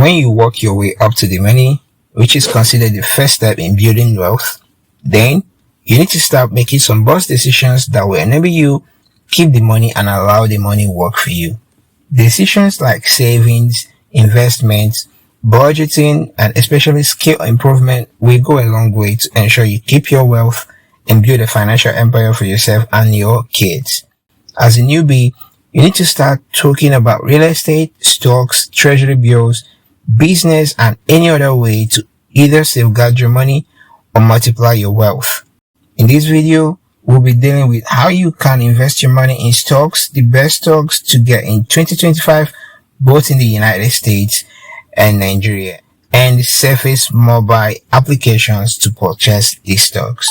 When you work your way up to the money, which is considered the first step in building wealth, then you need to start making some boss decisions that will enable you keep the money and allow the money work for you. Decisions like savings, investments, budgeting, and especially skill improvement will go a long way to ensure you keep your wealth and build a financial empire for yourself and your kids. As a newbie, you need to start talking about real estate, stocks, treasury bills, business, and any other way to either safeguard your money or multiply your wealth. In this video, we'll be dealing with how you can invest your money in stocks, the best stocks to get in 2025, both in the United States and Nigeria, and the safest mobile applications to purchase these stocks.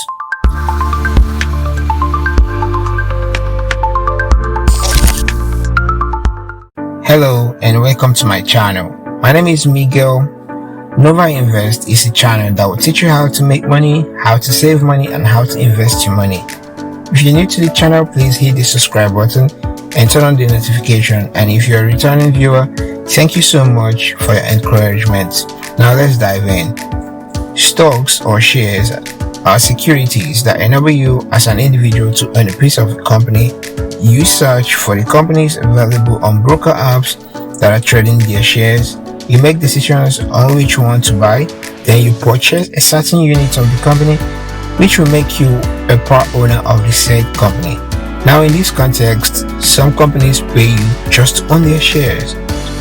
Hello and welcome to my channel. My name is Miguel. Nova Invest is a channel that will teach you how to make money, how to save money, and how to invest your money. If you're new to the channel, please hit the subscribe button and turn on the notification. And if you're a returning viewer, thank you so much for your encouragement. Now let's dive in. Stocks or shares are securities that enable you as an individual to own a piece of a company. You search for the companies available on broker apps that are trading their shares. You make decisions on which one to buy, then you purchase a certain unit of the company, which will make you a part owner of the said company. Now in this context, some companies pay you just to own their shares.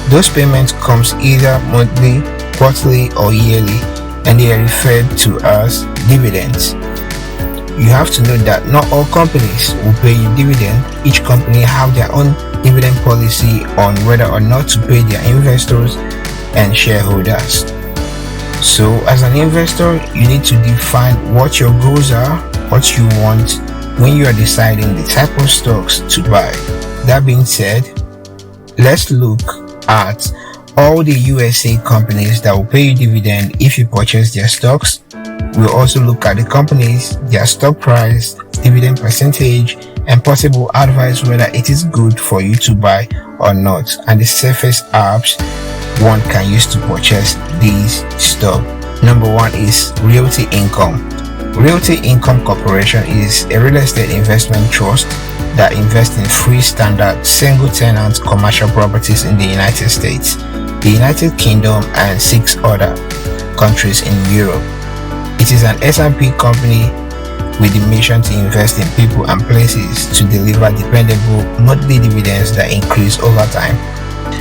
Those payments comes either monthly, quarterly, or yearly, and they are referred to as dividends. You have to know that not all companies will pay you dividend. Each company have their own dividend policy on whether or not to pay their investors and shareholders. So as an investor, you need to define what your goals are, what you want when you are deciding the type of stocks to buy. That being said, let's look at all the USA companies that will pay you dividend if you purchase their stocks. We'll also look at the companies, their stock price, dividend percentage, and possible advice whether it is good for you to buy or not, and the safest apps one can use to purchase these stocks. Number one is Realty Income. Realty Income Corporation is a real estate investment trust that invests in free standard single-tenant commercial properties in the United States, the United Kingdom, and 6 other countries in Europe. It is an S&P company with the mission to invest in people and places to deliver dependable monthly dividends that increase over time.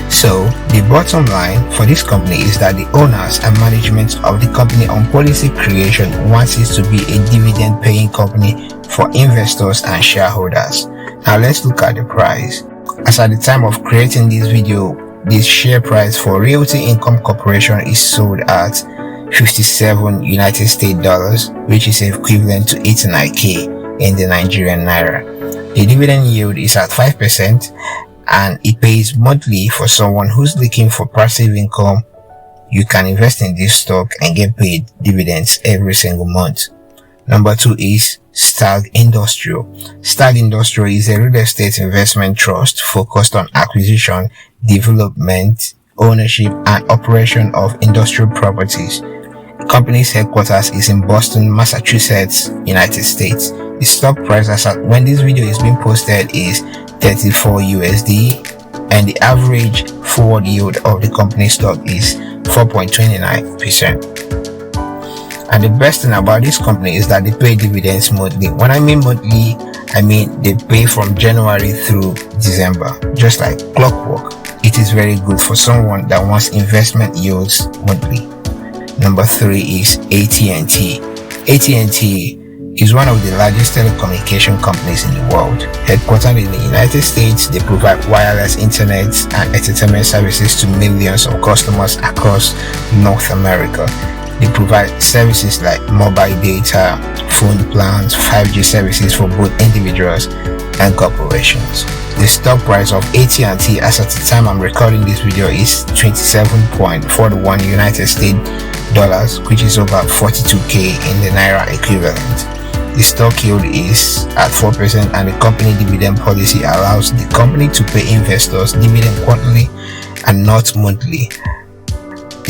So, the bottom line for this company is that the owners and management of the company on policy creation wants it to be a dividend-paying company for investors and shareholders. Now let's look at the price. As at the time of creating this video, the share price for Realty Income Corporation is sold at 57 United States dollars, which is equivalent to 89k in the Nigerian naira. The dividend yield is at 5%, and it pays monthly for someone who's looking for passive income. You can invest in this stock and get paid dividends every single month. Number 2 is STAG Industrial. STAG Industrial is a real estate investment trust focused on acquisition, development, ownership, and operation of industrial properties. The company's headquarters is in Boston, Massachusetts, United States. The stock price as at when this video is being posted is 34 USD, and the average forward yield of the company stock is 4.29%. And the best thing about this company is that they pay dividends monthly. When I mean monthly, I mean they pay from January through December, just like clockwork. It is very good for someone that wants investment yields monthly. Number 3 is AT&T. AT&T is one of the largest telecommunication companies in the world. Headquartered in the United States, they provide wireless internet and entertainment services to millions of customers across North America. They provide services like mobile data, phone plans, 5G services for both individuals and corporations. The stock price of AT&T as at the time I'm recording this video is 27.41 United States dollars, which is over 42k in the naira equivalent. The stock yield is at 4%, and the company dividend policy allows the company to pay investors dividend quarterly and not monthly.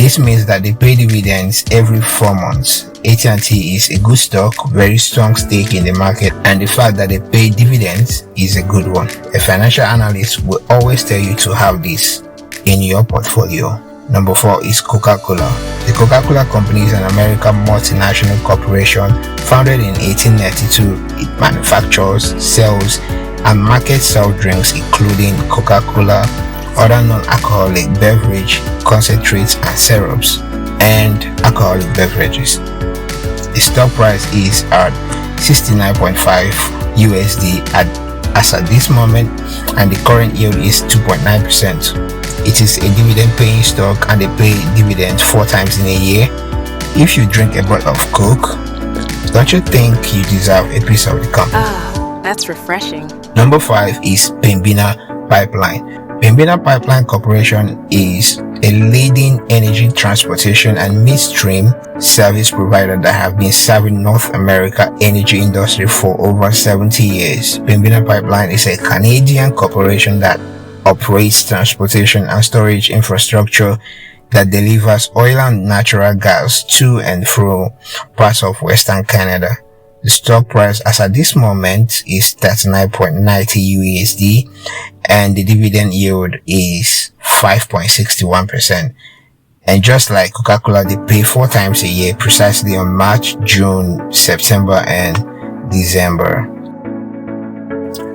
This means that they pay dividends every 4 months. AT&T is a good stock, very strong stake in the market, and the fact that they pay dividends is a good one. A financial analyst will always tell you to have this in your portfolio. Number 4 is Coca-Cola. The Coca-Cola company is an American multinational corporation founded in 1892. It manufactures, sells, and markets soft drinks including Coca-Cola, other non-alcoholic beverage, concentrates and syrups, and alcoholic beverages. The stock price is at 69.5 USD as at this moment, and the current yield is 2.9%. It is a dividend-paying stock, and they pay dividends 4 times in a year. If you drink a bottle of Coke, don't you think you deserve a piece of the company? Ah, that's refreshing. Number 5 is Pembina Pipeline. Pembina Pipeline Corporation is a leading energy transportation and midstream service provider that have been serving North America energy industry for over 70 years. Pembina Pipeline is a Canadian corporation that operates transportation and storage infrastructure that delivers oil and natural gas to and from parts of Western Canada. The stock price as at this moment is 39.90 USD, and the dividend yield is 5.61%. And just like Coca-Cola, they pay 4 times a year, precisely on March, June, September, and December.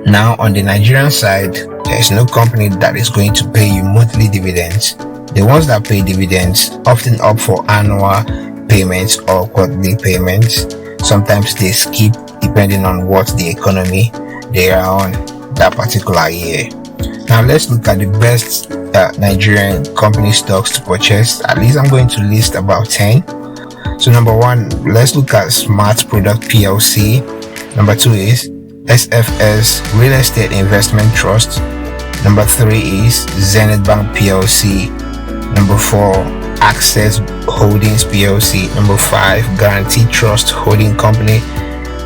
Now, on the Nigerian side, there is no company that is going to pay you monthly dividends. The ones that pay dividends often opt for annual payments or quarterly payments. Sometimes they skip depending on what the economy they are on that particular year. Now let's look at the best Nigerian company stocks to purchase. At least I'm going to list about 10. So number 1, let's look at Smart Product PLC. Number 2 is SFS Real Estate Investment Trust. Number 3 is Zenith Bank PLC. Number 4, Access Holdings PLC. Number 5, Guarantee Trust Holding Company.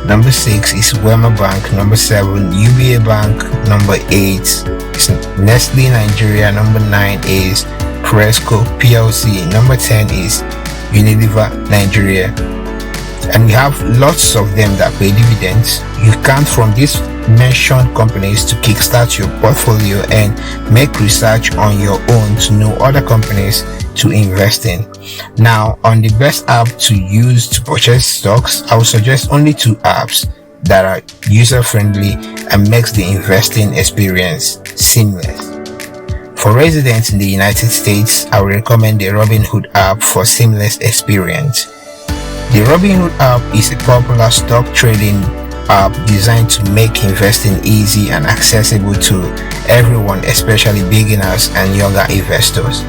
Number 6 is Wema Bank. Number 7, UBA Bank. Number 8 is Nestle Nigeria. Number 9 is Presco PLC. Number 10 is Unilever Nigeria. And we have lots of them that pay dividends. You count from these mentioned companies to kickstart your portfolio and make research on your own to know other companies to invest in. Now, on the best app to use to purchase stocks, I would suggest only 2 apps that are user friendly and makes the investing experience seamless. For residents in the United States, I would recommend the Robinhood app for seamless experience. The Robinhood app is a popular stock trading app designed to make investing easy and accessible to everyone, especially beginners and younger investors.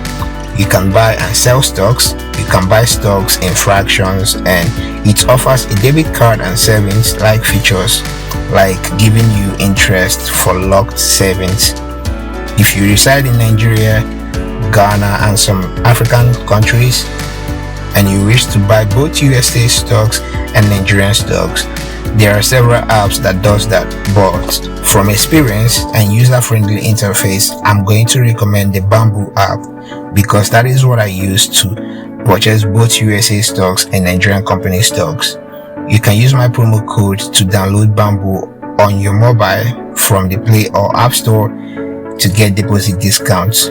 You can buy and sell stocks, you can buy stocks in fractions, and it offers a debit card and savings like features like giving you interest for locked savings. If you reside in Nigeria, Ghana, and some African countries, and you wish to buy both USA stocks and Nigerian stocks, there are several apps that does that, but from experience and user-friendly interface, I'm going to recommend the Bamboo app because that is what I use to purchase both USA stocks and Nigerian company stocks. You can use my promo code to download Bamboo on your mobile from the Play or App Store to get deposit discounts.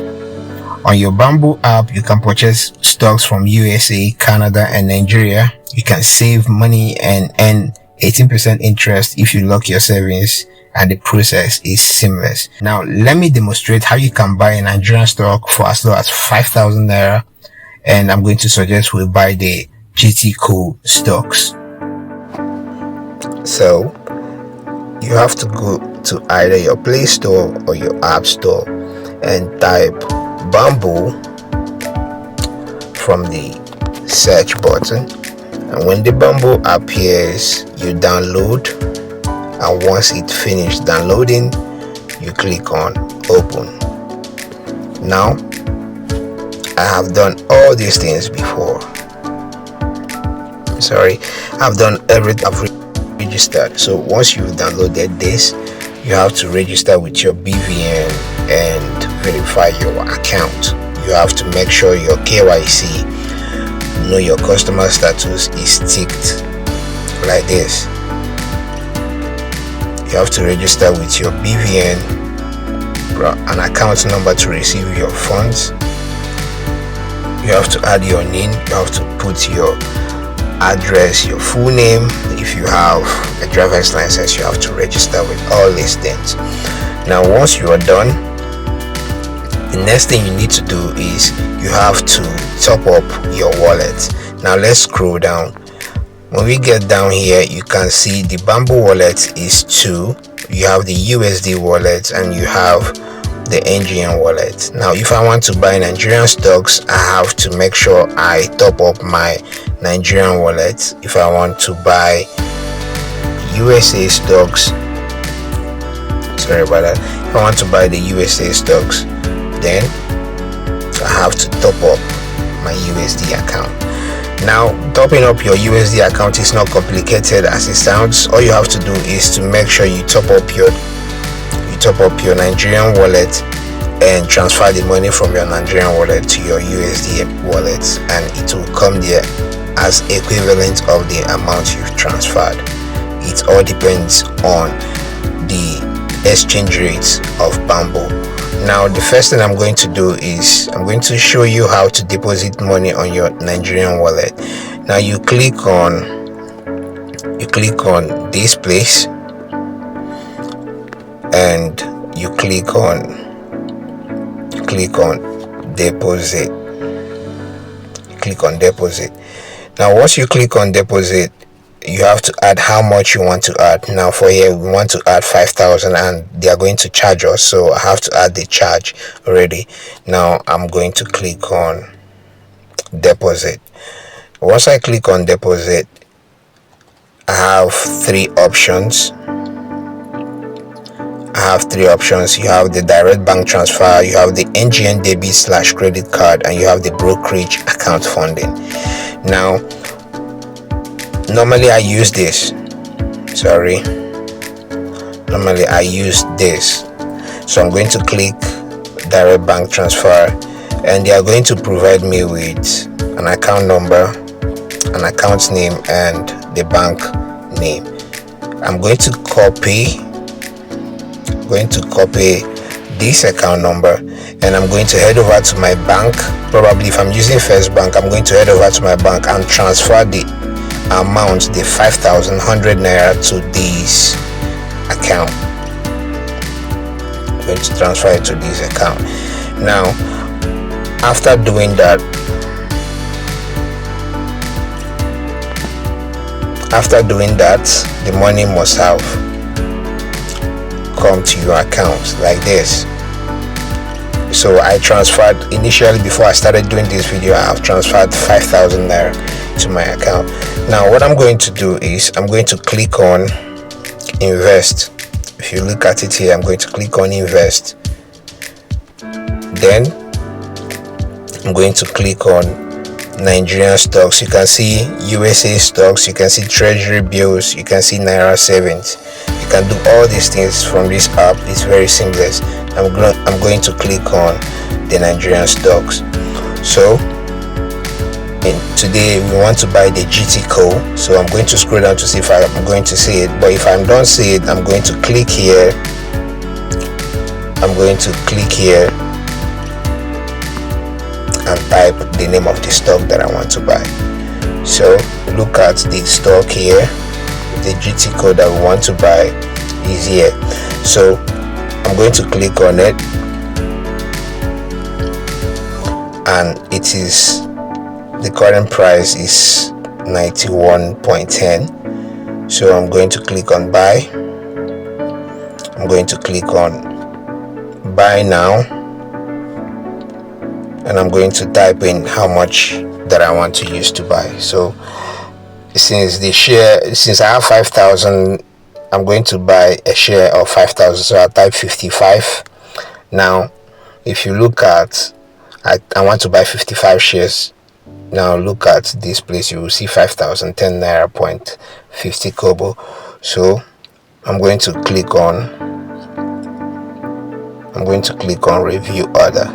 On your Bamboo app, you can purchase stocks from USA, Canada, and Nigeria. You can save money and earn 18% interest if you lock your savings, and the process is seamless. Now, let me demonstrate how you can buy a Nigerian stock for as low as 5,000 naira, and I'm going to suggest we buy the GT stocks. So, you have to go to either your Play Store or your App Store and type Bamboo from the search button, and when the Bamboo appears, you download, and once it finished downloading, you click on open. Now, I have done all these things before. I've done everything. I've registered. So once you've downloaded this, you have to register with your BVN and verify your account. you have to make sure your KYC, know your customer status, is ticked like this. You have to register with your BVN, an account number to receive your funds. You have to add your name. You have to put your address, your full name. If you have a driver's license, you have to register with all these things. Now once you are done, the next thing you need to do is you have to top up your wallet. Now let's scroll down. When we get down here, you can see the Bamboo wallet is 2. You have the USD wallet and you have the NGN wallet. Now if I want to buy Nigerian stocks, I have to make sure I top up my Nigerian wallet. If I want to buy USA stocks, sorry about that, if I want to buy the USA stocks, then I have to top up my USD account. Now topping up your USD account is not complicated as it sounds. All you have to do is to make sure you top up your Nigerian wallet and transfer the money from your Nigerian wallet to your USD wallet, and it will come there as equivalent of the amount you've transferred. It all depends on the exchange rates of Bamboo. Now the first thing I'm going to do is I'm going to show you how to deposit money on your Nigerian wallet. Now you click on this place and you click on deposit. Click on deposit. Now once you click on deposit, you have to add how much you want to add. Now for here we want to add 5,000 and they are going to charge us, so I have to add the charge already. Now I'm going to click on deposit. Once I click on deposit, I have three options. You have the direct bank transfer, you have the NGN debit / credit card, and you have the brokerage account funding. Now normally I use this, so I'm going to click direct bank transfer and they are going to provide me with an account number, an account name, and the bank name. I'm going to copy this account number and I'm going to head over to my bank. Probably if I'm using First Bank, I'm going to head over to my bank and transfer the amount, the 5,100 naira, to this account. I'm going to transfer it to this account. Now after doing that, the money must have come to your account like this. So I transferred initially, before I started doing this video, I have transferred 5,000 naira to my account. Now what I'm going to do is I'm going to click on invest. If you look at it here, I'm going to click on invest. Then I'm going to click on Nigerian stocks. You can see USA stocks, you can see treasury bills, you can see Naira savings. You can do all these things from this app. It's very seamless. I'm going to click on the Nigerian stocks. So today we want to buy the GTCO, so I'm going to scroll down to see if I'm going to see it. But if I don't see it, I'm going to click here. And type the name of the stock that I want to buy. So look at the stock here. The GTCO that we want to buy is here. So I'm going to click on it, and it is, the current price is 91.10. So I'm going to click on buy. I'm going to click on buy now, and I'm going to type in how much that I want to use to buy. So since I have 5,000, I'm going to buy a share of 5,000, so I'll type 55. Now if you look at, I want to buy 55 shares. Now look at this place, you will see 5,010 naira point 50 kobo. So I'm going to click on review order.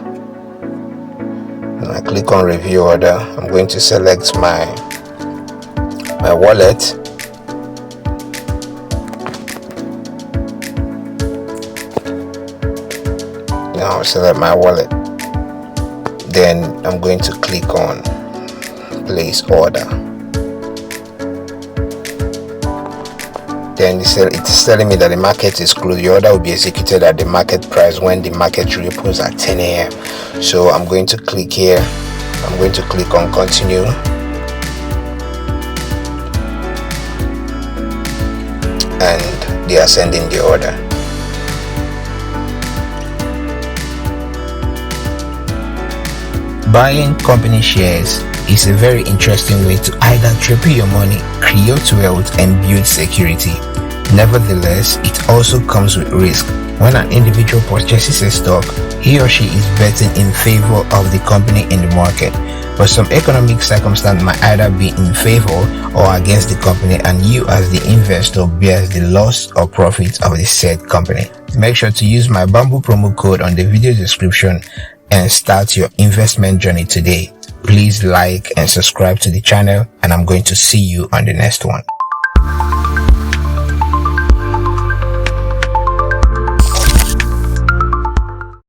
and I click on review order. I'm going to select my wallet. Now I'll select my wallet. Then I'm going to click on place order. Then it's telling me that the market is closed. The order will be executed at the market price when the market reopens at 10 a.m. So I'm going to click here. I'm going to click on continue. And they are sending the order. Buying company shares is a very interesting way to either triple your money, create wealth, and build security. Nevertheless, it also comes with risk. When an individual purchases a stock, he or she is betting in favor of the company in the market. But some economic circumstance might either be in favor or against the company, and you as the investor bears the loss or profit of the said company. Make sure to use my Bamboo promo code on the video description and start your investment journey today. Please like and subscribe to the channel, and I'm going to see you on the next one.